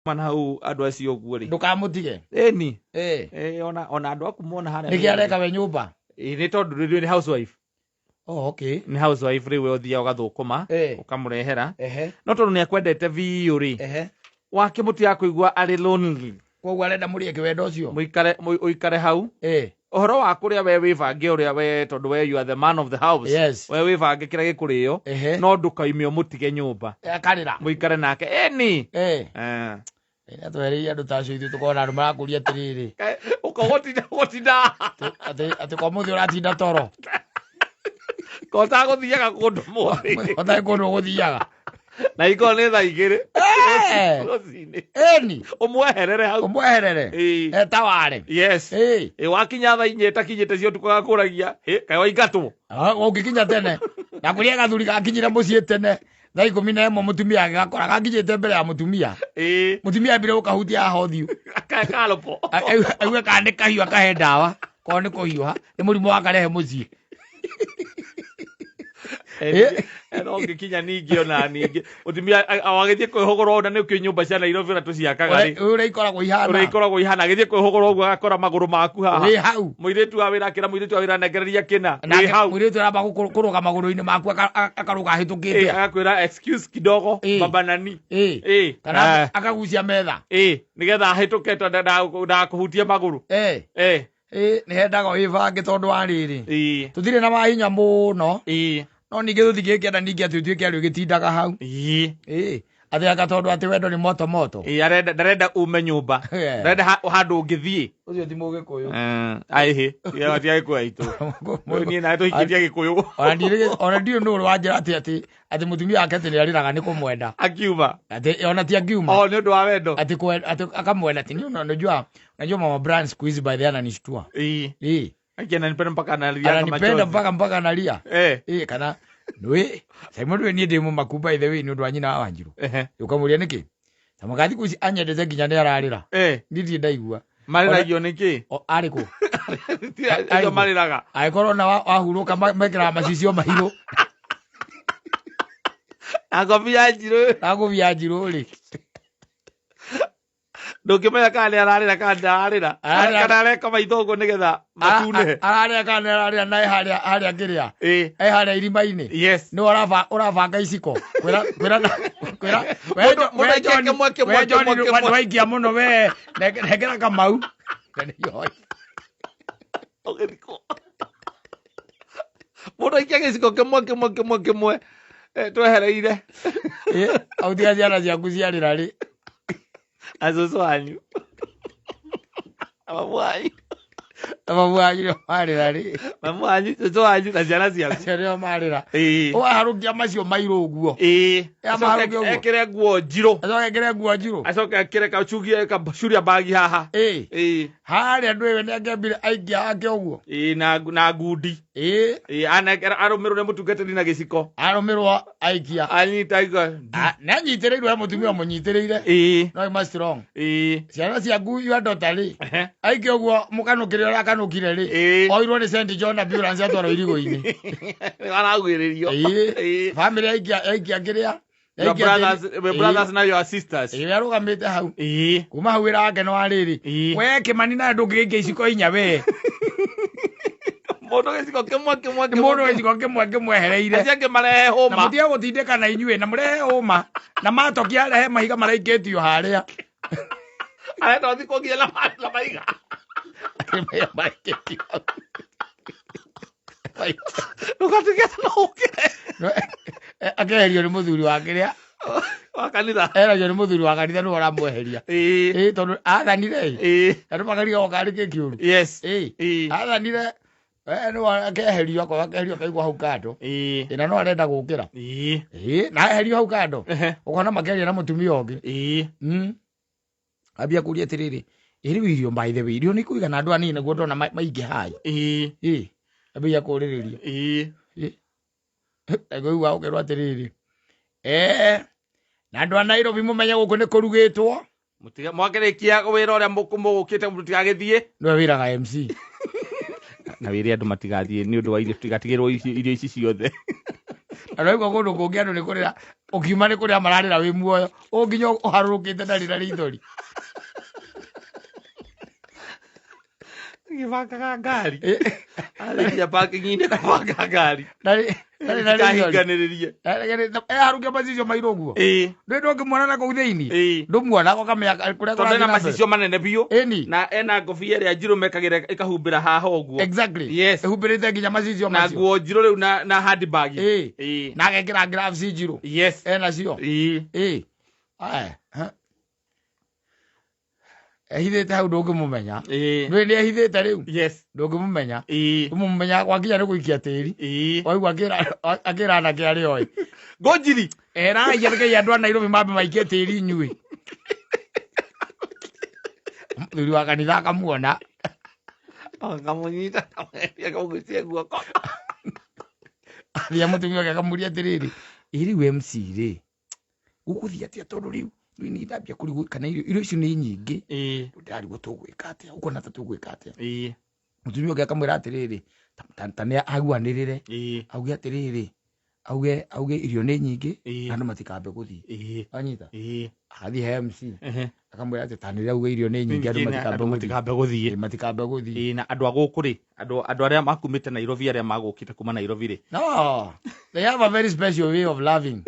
mana hau andu acio guo ri ndukamutige eni ona andu akumona hana niki areka we nyumba ni tondu ni housewife okay ni housewife riwe uthia ugathukuma ukamurehera no tondu ni akwendete biu ri wake muti ya kuigua ari lonely koguo arenda murie kiwendo ucio muikare hau ohoro wa kuria we wibange uria we tondu we you are the man of the house we wibange kira gikurio no ndukaimio mutige nyumba akarira muikare nake eni ina twereire andu tacio ithu tukona andu marakuria atiriri ukogotinda ati kwa muthi uratinda toro kota guthiaga kundu muthi kota kundu guthiaga na iko ni tha igiri eni umweherere hau taware wakinya tha inya itakinyite cio tukagakuragia kae waigatwo ungikinya tene na kuria gathuri gakinyire mucii tene thaa 11 mutumia agakora gakinyite mbere ya mutumia mutumia mbere ukahutia hothiu akakalopo auga kande kahiu akahe ndawa ko ni kuhiuha ni murimu wa karehe mucii no ngikinya ningi ona ningi utumia awagithie kwihogorwo na nikio nyumba cia Nairobi na tuciakaga ri uri ikoragwo ihana agithie kwihogorwo uguo agakora maguru maku haha wi hau muiritu wa wira kira muiritu wa wira nengereria kina wi hau muiritu aramba kuruga maguru-ini maku akaruga hitukite agakwira excuse kidogo baba nani kana akagucia metha nigetha hituke tondu nda kuhutia maguru ni hendaga wibange tondu wa riri tuthire na mahinya muno no ningi tuthigikienda ningi ati tuike ari gitindaga hau athi agatondu ati wendo ni moto arenda ume nyumba arenda handu ngithie ucio ti mugikuyu aihi ya tia gikuyu itu ni na tuhikiria gikuyu ona ndio nuru wanjira ati mutumia wake ati ni ariraga ni kumwenda akiuma ati ona ti akiuma ni undu wa wendo ati akamwenda ati unajua najua brand siku hizi by the ananishtua ananipenda mpaka analia kama machozi mpaka analia kana nwe Simon we ni demo makuba by the way ni undu anyina wa Wanjiru ukamuria niki tamagathi kuci anyendete nginya ni ararira ndithie ndaigua mariragio niki ariku ayo mariraga aikorwo na wahuruka mekira macicio mahiru agobia Njiru ri ndukimenya kana ararira kana areka maitho uguo nigetha matune ararira kana ararira nae haria ngiria haria irima-ini ni urabanga iciko kwira we waikia muno we negera Kamau mundu aikia giciko kimwe twehereire au tiga ciana ciaku ciarira ri azuzu wanyu mamu wanyu marira ri mamu wanyu zuzu wanyu na ciana ciaku ciana marira waharukia macio mairu uguo ekire nguo njiro acoke ekire kacugie kacuria bagi haha haria andu iwe ni angembire aikia ake uguo na ngundi anekera arumirwo ni mutungatiri na giciko arumirwo aikia anyita igo na nyitirirwo he mutumia munyitiririre no ima strong ciana ciaku yu andotari aikia uguo mukanukire uria akanukire ri oirwo ni St John ambulance atwarwo irigo-ini aragwiririo family aikia ngiria your brothers na your sisters arugamite hau kuma hau wira wake no ariri we Kimani na ndungigia iciko inya we mundu giciko kimwe hereire aciake marehe homa na mutia gutindika na inyue na murehe homa na matokia arehe mahiga maraikitio haria arenda uthi kugia na mahiga maraikitio ndukatigete no ukire akeherio ni muthuri wa kiria wa kanitha eragia ni muthuri wa kanitha ni uramweheria tondu athanire andu makariga okari kikiuru athanire no akeherio akaigua hau kando na no arenda gukira na aherio hau kando ukona makeria na mutumia ungi ambia kuria atiriri iri wirio by the way irio ni kuigana andu anini naguo ndona maingi hai ambia kuriririo ego wa ukerwa atiriri na andu a Nairobi mumenye guku ni kurugitwo mutiga mwakirikia wira uria mukumugukite mutigagithie no wiraga MC na wiri andu matigathie ni undu wa irio tigatigirwo irio ici ciothe araigwa kundu kungi andu ni kurira ukiuma ni kuria mararira wi muoyo unginya uharurukite ndari ithori gibakaga ngari ya parking-ini kabaka ngari kahinganiririe harukia macicio mairo guo ndio ngimwona na kuu thiini ndumuona ko kamya kuria tondu na macicio manene biu na ena ngobia ria njiru mekagira ikahumbira haha uguo exactly yes humbirite nginya macicio na nguo njiru riu na handbag na gekira gloves njiru yes ena cio aya ehithite hau ndungimumenya ndu ni ehithite riu yes ndungimumenya umumenya gwakinya ni guikia tiri waigua akira na kiari oi ngonjiri era yereke andu a Nairobi mambe maikie tiri nyui thuri wa kanitha akamuona akamunyita akamugucia guoko athia mutumia wake akamuria atiriri iri MC ri gukuthia atia tondu riu ni ndambia kurigu kana irio icio ni nyingi ndari go tugwika atia uko na tugwika atia mutumia wake akamwira atiriri tani aguanirire auge atiriri auge irio ni nyingi andu matikambe guthii anyita athi he MC akamwira ati tani auge irio ni nyingi andu matikambe guthii na andu aguku ri andu aria makumite Nairobi aria magukite kuma Nairobi ri no they have a very special way of loving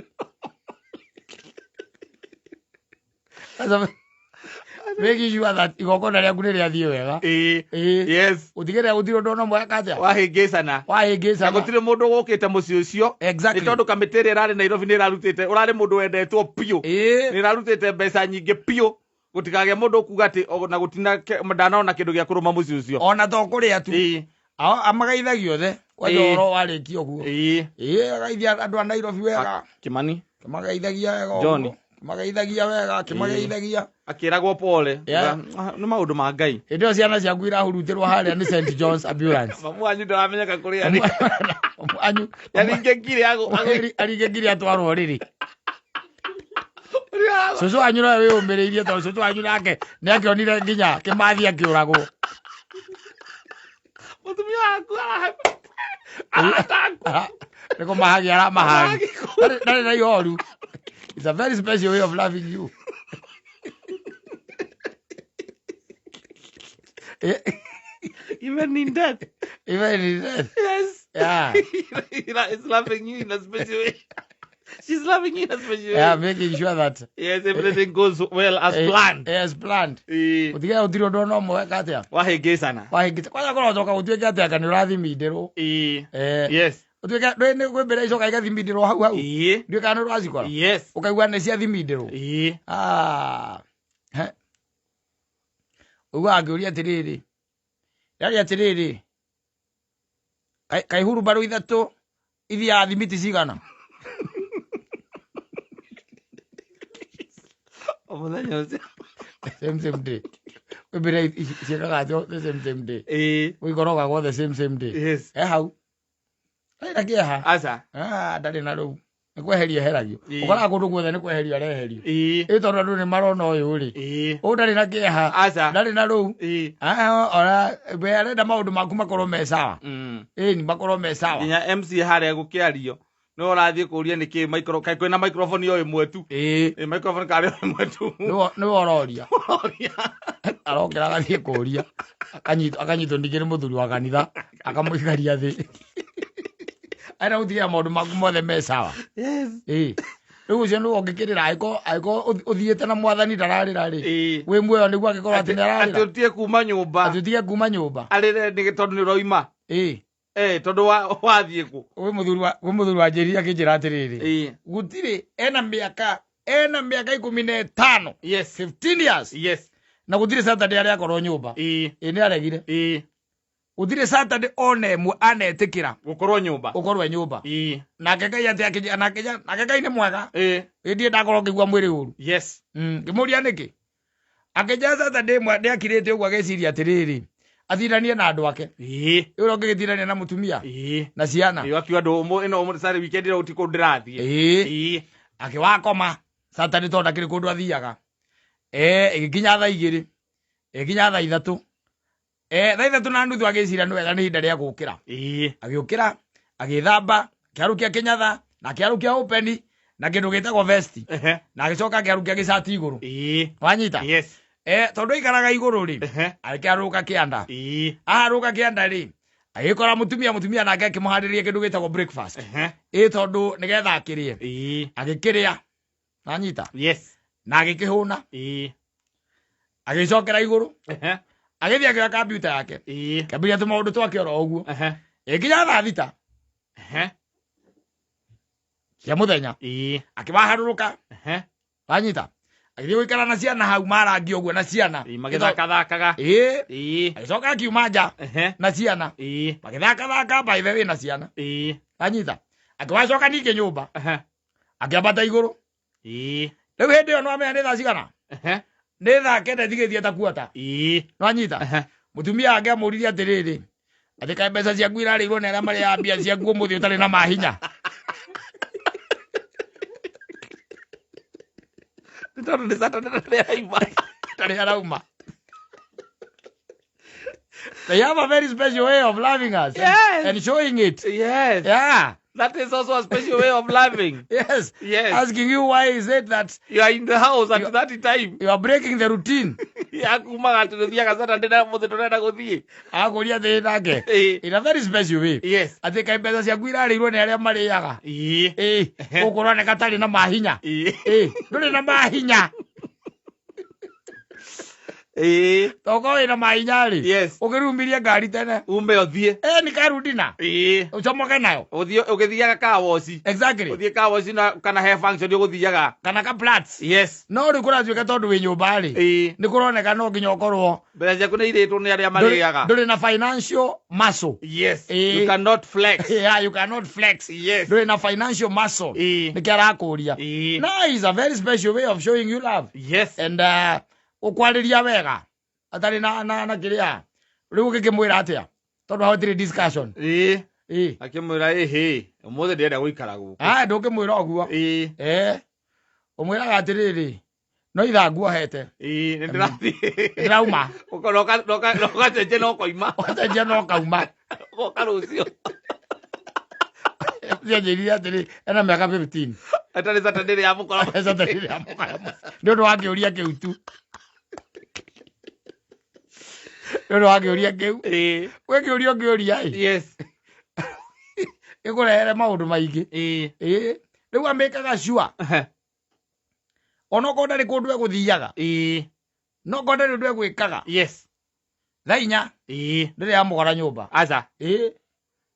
making sure that igokona ria kune ria thio wega yes utigere utiro ndono mwaka atia wahingicana gutire mundu gukite muci ucio exactly tondu kamitiri rari Nairobi ni rarutite urari mundu wendetwo pio ni rarutite mbeca nyingi pio gutikage mundu kuga ati na gutina ndanaona kindu gia kuruma muci ucio ona to kuria tu amagaithagio the kwa ndoro warikio guo agaithia andu a Nairobi wega Kimani magaithagia wega John magaithagia wega kimageithagia akiragwo pole ni maundu ma Ngai ndio ciana ciaku irahurutirwo haria ni St John's ambulance mamu anyu ndaramenyeka kuria ni anyu yaringe ngire aringe ngire atwarwo riri cucu anyu no wiyumiriirie tondu cucu anyu nake ni akionire nginya Kimathi akiuragwo mutumia waku niko mahagi aramahagi ndari na ihoru. It's a very special way of loving you. Even in death. Even in death. Yes. Yeah. It's loving you in a special way. She's loving you in a special way. Yeah, making sure that yes, everything goes well as planned. As planned. Utiga utiro ndono mweka atia. Wahingicana. Wahingicana. Kwanza kora toka utuike atia kana urathimindiro. Yes. Utuika ndwene kwembere icoka igathimindiro hau ndio kana urazikora yes ukaigua ne cia thimindiro uga agiuria atiriri yari atiriri kai huru baro ithatu ithia thimiti cigana omuthenya ucio same day kwembere ciekaga jo the same day wigoroga go the same day yes hau Akia ha asa ndari na ru nikweheria heragio ukora kundu guothe nikweheria areherio tondu andu ni marona uyu ri ndari na kieha asa ndari na ru ora be arenda maundu maku makorwo me sawa ni makorwo me sawa nginya MC haria gukiario no urathie kuria niki micro kai kwina microphone yo imwe tu microphone kari imwe tu no ororia arokera gathie kuria akanyito ndigire muthuri wa kanitha akamuikaria thi ara uthia maundu maku mothe me sawa yes riu ucio ndu ongikirira aiko uthiete na mwathani ndararira ri wi muoyo niguo agikorwo ati ndararira atutie kuma nyumba arire ni tondu ni roima tondu wathie ku wi muthuri wa njiri akinjira atiriri gutiri ena miaka 15 yes 15 years yes na gutiri Saturday aria akorwo nyumba ni aregire Udire Saturday one mu anetikira gukorwo nyumba nake Ngai ati akija nake Ngai ni mwega ndie ndakorwo ngigua mwiri uru yes ngimuria niki akija Saturday mwende akirite ugu ageciria atiriri athiranie na andu ake uro ngigithirania na mutumia na ciana akiwa ndu ino sare weekend ira utiko ndirathie akiwakoma Saturday tonda kiri kundu athiaga igikinya thaa 2 igikinya thaa 3 thaa 3 na nuthu agicira ni wega ni hinda ria gukira agiukira agithamba kiarukia kinyatha na kiarukia openi na kindu gitagwo vesti na agicoka akiarukia gicati iguru wanyita yes tondu ikaraga iguru ri akiaruka kianda aruka kianda ri agikora mutumia nake akimuhariria kindu gitagwo breakfast tondu nigetha akirie agikiria wanyita yes na agikihuna agicokera iguru agithii akioya computer yake kambiria tumaundu twake oro uguo ikinya thaa thita cia muthenya akimaharuruka wanyita agithii guikara na ciana hau marangi uguo na ciana magithakathakaga agicoka akiuma nja na ciana magithakathaka by the way na ciana wanyita akiwacoka ningi nyumba akiambata iguru riu hindi iyo no amenya ni thaa cigana ni thaa kenda thigithie ta kuota wanyita mutumia wake amuririe atiriri ati kae mbeca ciaku irarirwo ni aria mari ya mbia ciaku umuthi utari na mahinya tondu ni Saturday tari arauma. They have a very special way of loving us and showing it. Yes. Yeah. That is also a special way of loving. Yes. Yes. Asking you why is it that you are in the house at that time. You are breaking the routine. Yakumaga tuthia Saturday na muthi turenda guthii. Akuria thi nake. In a very special way. Yes. Ati kai mbeca ciaku irarirwo ni aria mariaga. Ukorwo ne katari na mahinya. Nduri na mahinya. Toko ina mahinya ri. Yes. Ukirumiria ngari tene. Umbe othie. Ni karudina. Ucomoke nayo. Ugithiaga car wash. Exactly. Uthie car wash na kana hair function uguthiaga. Kana ka plats. Yes. No ri kuratwika tondu wi nyumba ri. Ni kuroneka no nginya ukorwo. Mbeca ciaku ni iritwo ni aria mariaga. Nduri na financial muscle. Yes. You cannot flex. Yeah, you cannot flex. Yes. Nduri na financial muscle. Ni kiara kuria. No, it's a very special way of showing you love. Yes. And ukwariria wega atari na kiria riu gikimwira atia tondu hawatiri discussion akimwira umuthi ndirenda guikara guku ndukimwira oguo umwiraga atiriri no ithangu ohete ndirauma nokacenje no koima ocenje no kauma goka rucio cianjirire atiri ena miaka 15 atari Saturday ya mukora Saturday ya mukora nĩ ũndũ wa kĩũria kĩu tu nĩ ũndũ wa kĩũria kĩu gwĩ kĩũria ũngĩũria yes ĩkũrehere maũndũ maingĩ rĩu amĩkaga sure ona okorwo ndarĩ kũndũ egũthiaga no okorwo ndarĩ ũndũ egwĩkaga yes thaa inya ndĩrĩ yamũgora nyũmba aca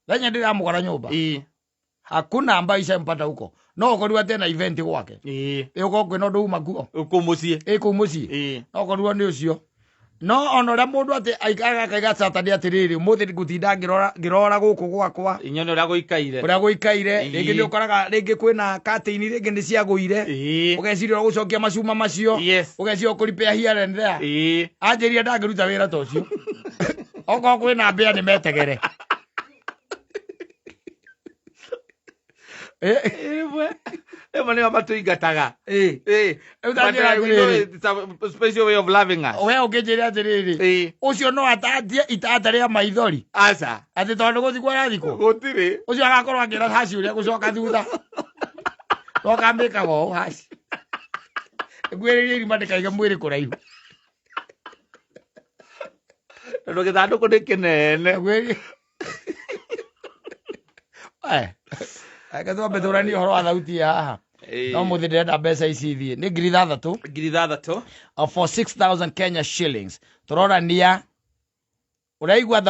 thaa inya ndĩrĩ yamũgora nyũmba hakuna ambayo ishampata huko no okorwo tena event gwake uko kwina ndu uma kuo ukumucie kumucie no okorwo ni ucio no onora mundu ati aikaga kaiga Saturday atiriri muthi gutinda ngirora guku gwakwa inyone uria guikaire ringi ni ukoraga ringi kwina kateini ringi ni ciaguire ugeciria gucokia macuma macio ugeciria ukuripea here and there anjiria ndangiruta wira ta ucio oko kwina mbia ni metegere Emwe ni matu ingataga it's a special way of loving us we ukijira atiriri ucio no atatie itata ria maithori aca ati tondu guthikwa rathiko gutiri ucio agakorwo akira haci uria gucoka thutha no kambikago haci ngwiririe irima ndikaiga mwiri kuraihu ndo githanduku ni kinene akathombe thurani horo wa thauti haha no muthi ndirenda mbeca ici thie ni 6,000 for 6,000 Kenya shillings turorania uraigua